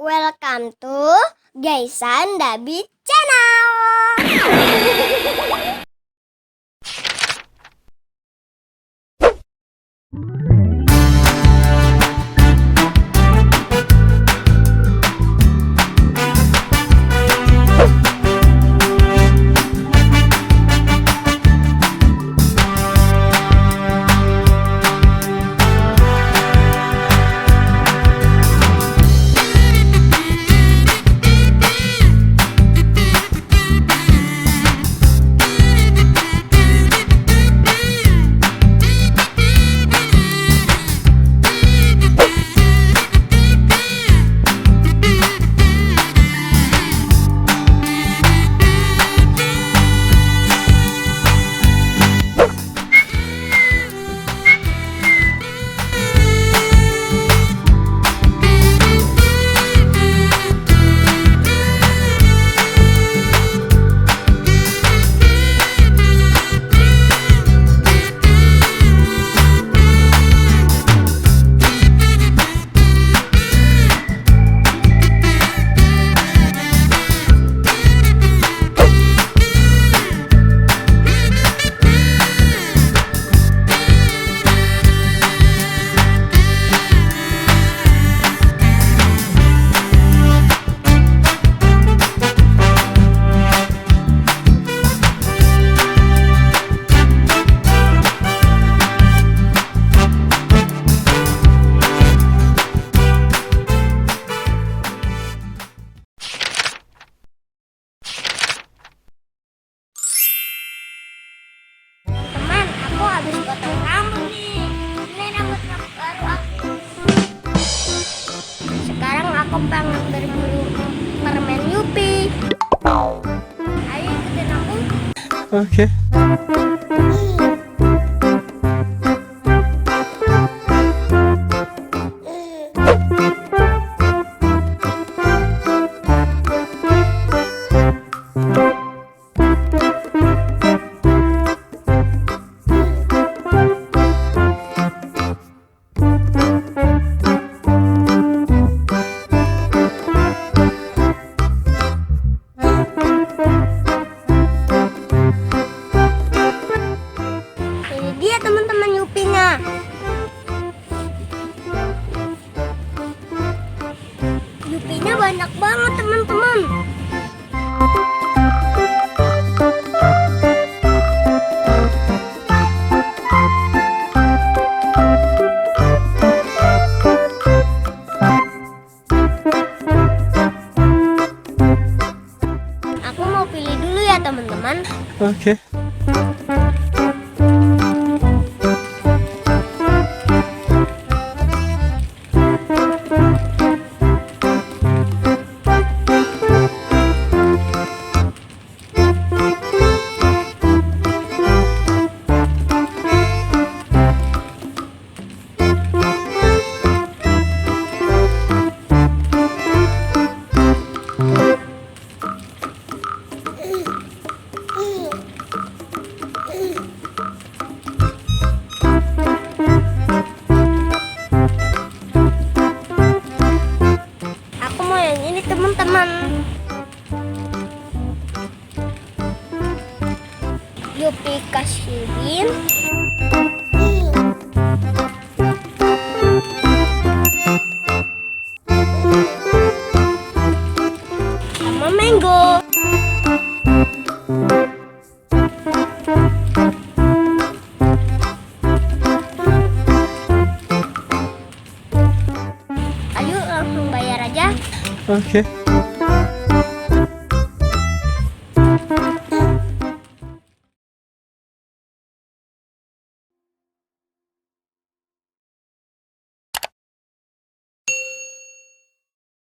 Welcome to Gaisan Dabi Channel. Teman, aku habis potong rambut nih. Ini rambut baru aku. Sekarang aku pengen berburu permen Yupi. Ayo ikutin aku. Oke. Ini dia teman-teman Yupinya. Yupinya banyak banget teman-teman. Aku mau pilih dulu ya teman-teman. Oke. Aku mau yang ini teman-teman. Yupi kasihin. Sama mango. Ayo langsung bayar aja. Oke.